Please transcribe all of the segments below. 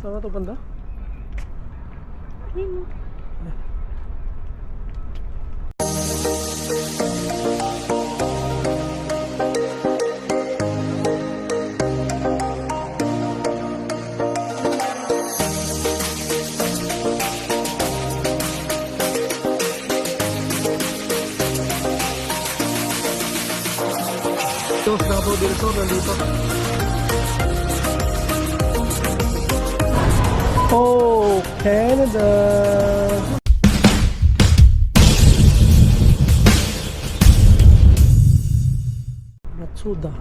Saan nga to banda? Dos Davao del Sur nandito. Oh, Canada! Matsuda.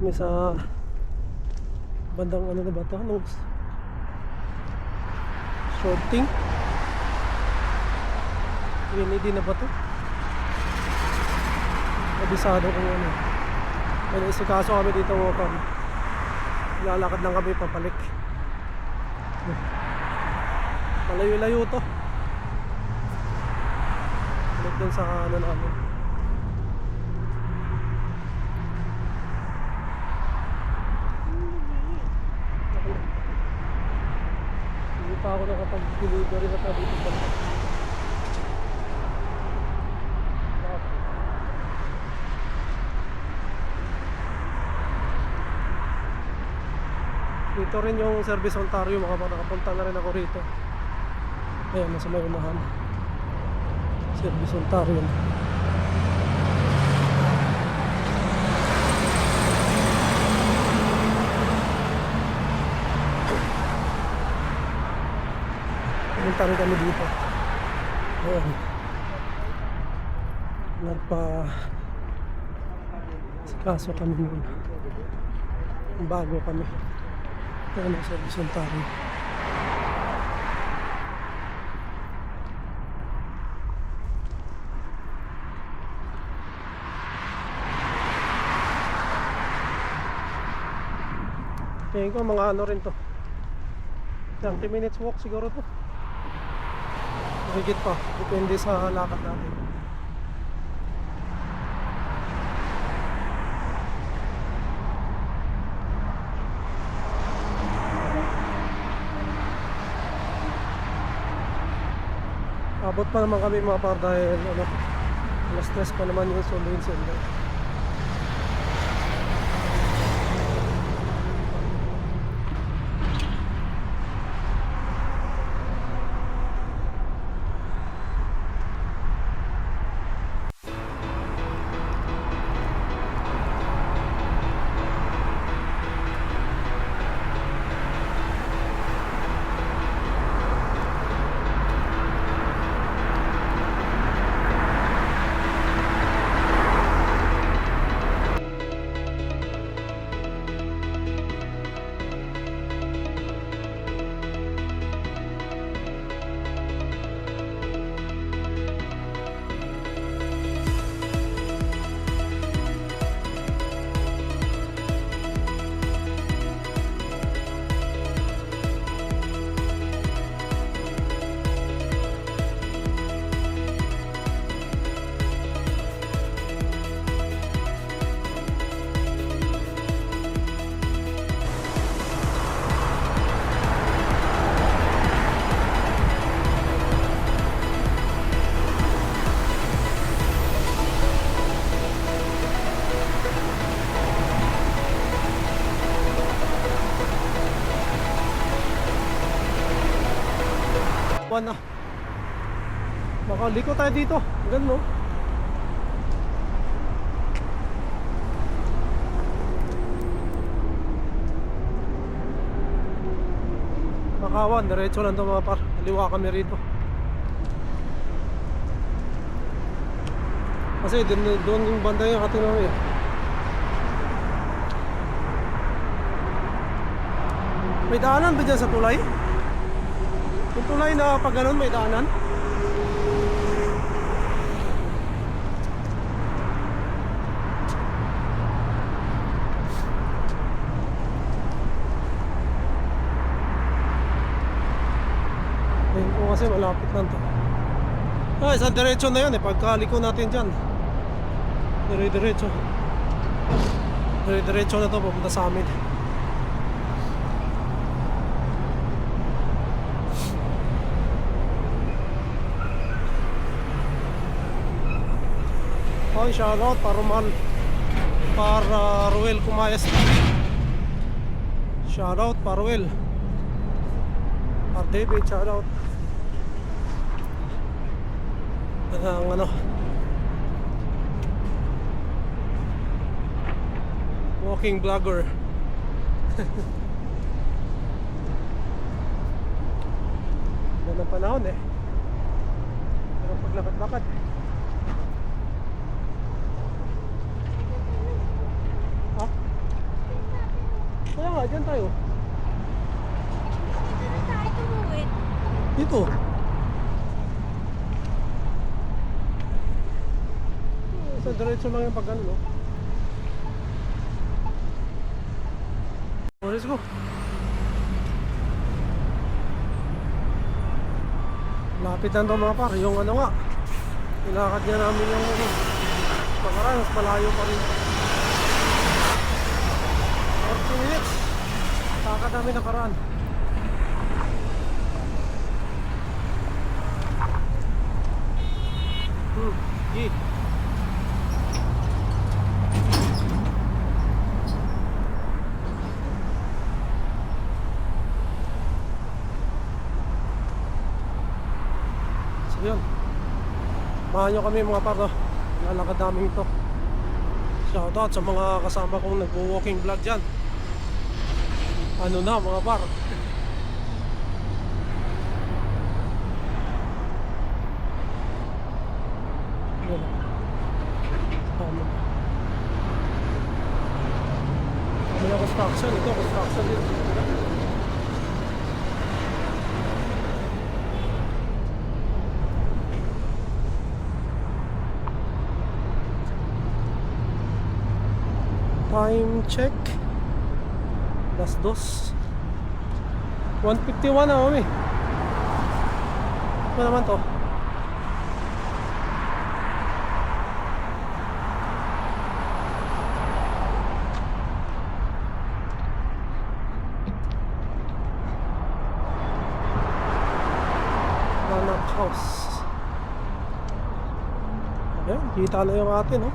May sa bandang ano na ba ito? Anong shorting? Trinity na ba ito? Kabisado kung ano. May naisikaso kami dito wakam. Lalakad lang kami papalik. Malayo-layo to. Balik dun sa ano namin. Hindi pa ako nakapag-delivery na tayo dito pa. Dito rin yung Service Ontario, nakapunta na rin ako rito. Ayan, nasa may unahan. Service Ontario. Pumunta rin kami dito. Ayan. Kaso kami muna. Bago kami. Ayan ang Service Ontario. Tingin ko mga ano rin to, 30 minutes walk siguro to. Higit pa, depende sa lakad natin. Abot pa naman kami mga par dahil ano, mas stress pa naman yung suluhin sila. Na. Baka liko tayo dito. Ganun no. Makawan, diretso lang ito mga par. Aliwa kami rito. Kasi doon yung banda yung ating namin. May daanan ba dyan sa tulay? Yung tulay na pag ganun may daanan? Ayun po kasi malapit lang to. Ah, isang diretso na yun eh. Pagkaliko natin dyan, dire-diretso. Dire-diretso na to papunta sa amin. Ayun, shoutout para Ruel Kumayas. Shoutout para Ruel. Para David, shoutout. Ang ano, walking vlogger. Yan ang panahon eh. Pero paglakad-lakad. Ha? Kaya nga, dyan tayo. Dito tayo tumuwid. Dito. Sa diretso lang yung pag-ano, no? Oh, let's go. Lapit lang daw mga par. Yung ano nga, ilakad niya namin yung nakaraan, mas malayo pa rin. 40 minutes. Lakad namin nakaraan. Yeah. So yun, mahan nyo kami mga par, no? Lalakad namin ito. Shoutout sa mga kasama kong nag-walking vlog dyan. Ano na mga par, yun. May construction, ito construction din. Time check, Las 2 1:51 na mami. Ano naman to? Lanak House. Ayan, kita na yung atin, no?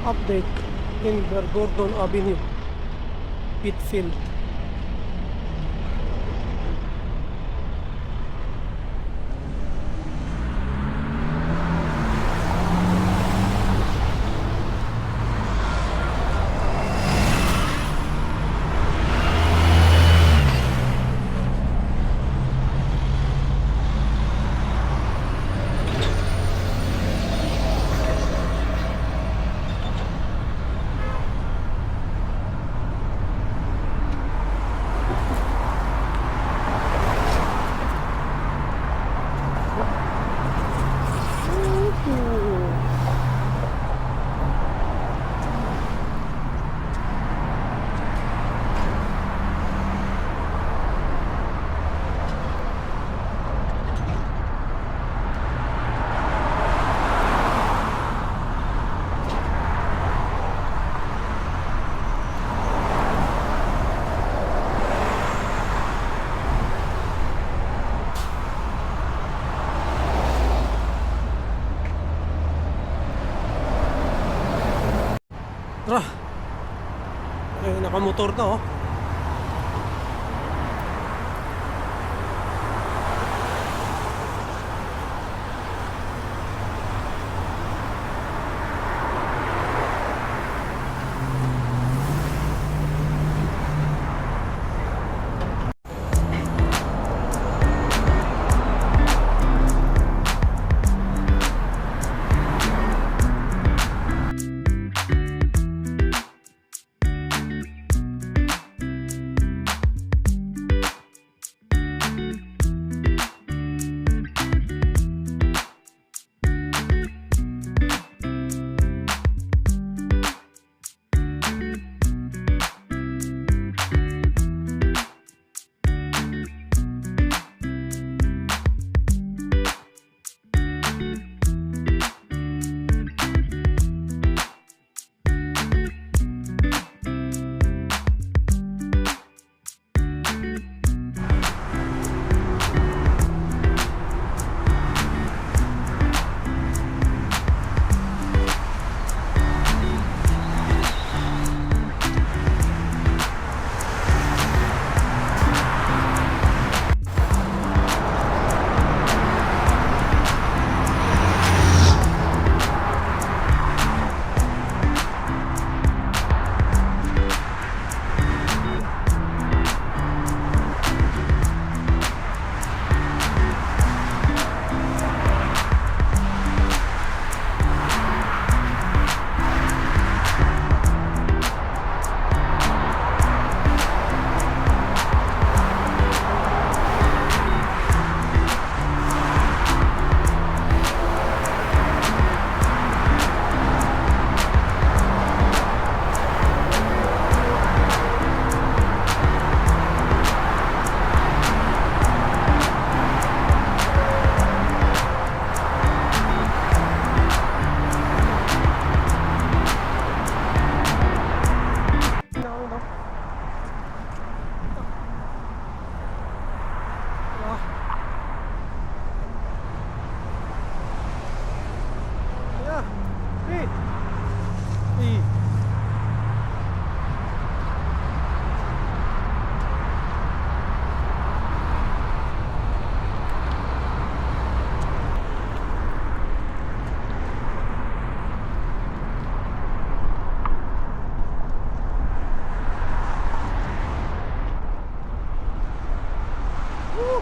Update in Gordon Avenue, Pitfield. nakamotor na oh.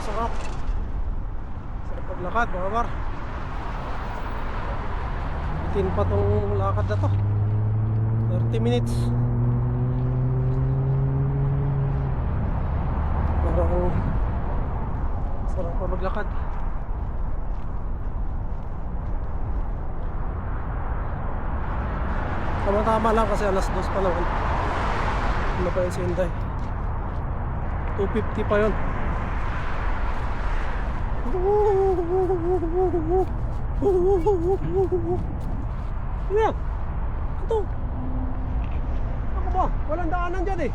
Sarap. Sarap paglakad mga par. Bitin pa tong lakad na to. 30 minutes. Parang sarap pa maglakad. Tama-tama lang kasi alas 2 pa naman. Ano pa yun si Inday? 250 pa yun. Yeah. Ito. Ako ba? Walang daanan dyan eh.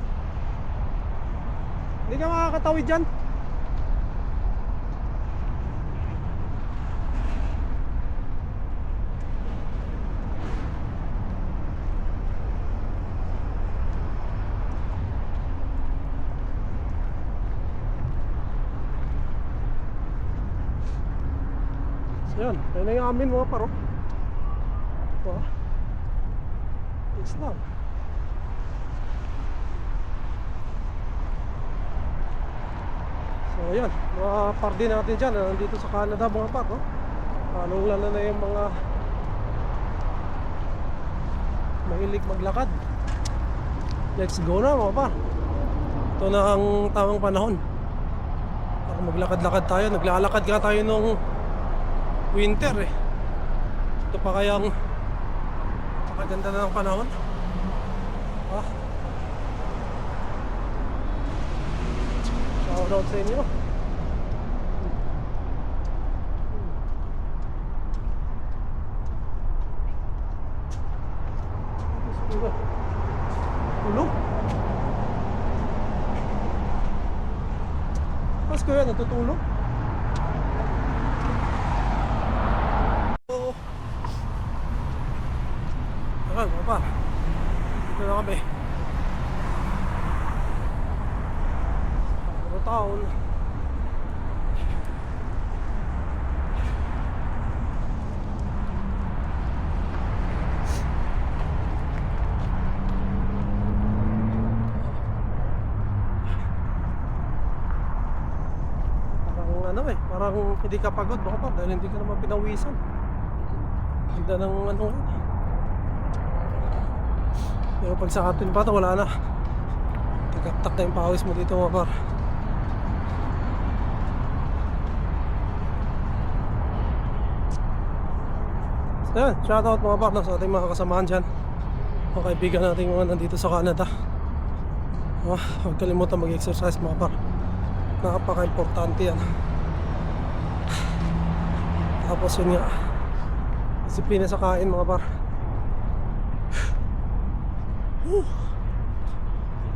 Hindi ka makakatawid dyan. Yan, ayun na yung amin mga paro. Ito Islam. So yan, mga party natin dyan nandito sa Canada mga paro. Anong lalo na yung mga mahilig maglakad. Let's go na mga par. Ito na ang tamang panahon para maglakad-lakad tayo. Naglalakad nga tayo nung winter eh. Ito pa kayang napakaganda na ng panahon. Shoutout sa inyo. Tulog? Mas ko yan, natutulog? Ayan, mga par. Dito na kami. town. Parang hindi ka pagod baka pa dahil hindi ka naman pinawisan. Ganda ng ano yun. Pero pag sa atin pa ito wala na. Tagaktak na yung pawis mo dito mga par. So yan, shoutout mga par sa ating mga kasamahan dyan, mga kaibigan natin mga nandito sa Canada. Huwag kalimutan mag-exercise mga par. Napaka-importante yan. Tapos yun nga, disiplina sa kain mga par.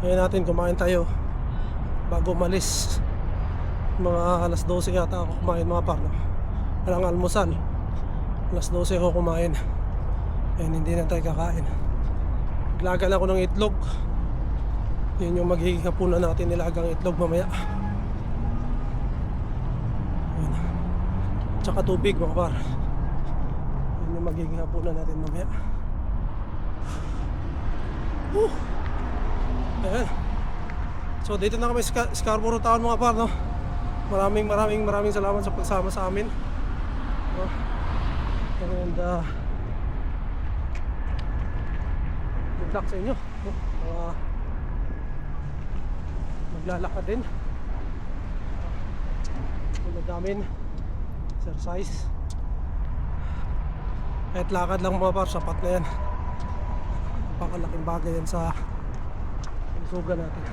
Ngayon natin kumain tayo bago umalis. Mga alas 12 yata ako kumain mga par, no? Walang almusal. Alas 12 ako kumain. Ayun, hindi na tayo kakain. Naglagan ako ng itlog. Yun yung magiging hapunan natin, nilagang itlog mamaya. Tsaka tubig mga par. Yun yung magiging hapunan natin mamaya. Ayan. So dito na kami sa Scarborough Town mga par, no? Maraming salamat sa pagsama sa amin. And good luck sa inyo, no? Maglalakad din. Tulad namin exercise. Kahit lakad lang mga par, sapat na yan. Napakalaking bagay yan sa suga natin.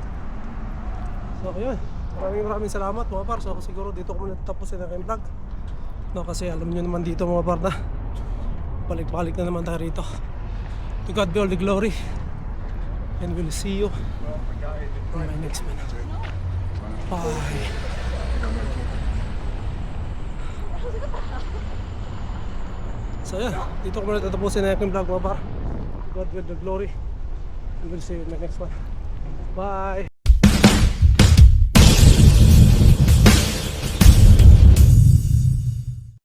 So ayun, maraming salamat mga par. So siguro dito ko muna tapusin ang aking vlog, no? Kasi alam nyo naman dito mga par na balik-balik na naman tayo rito. To God be all the glory, and we'll see you in my next one. Bye. So yan, dito ko muna tatapusin na yung vlog mga par. To God be the glory, and we'll see you in my next one. Bye.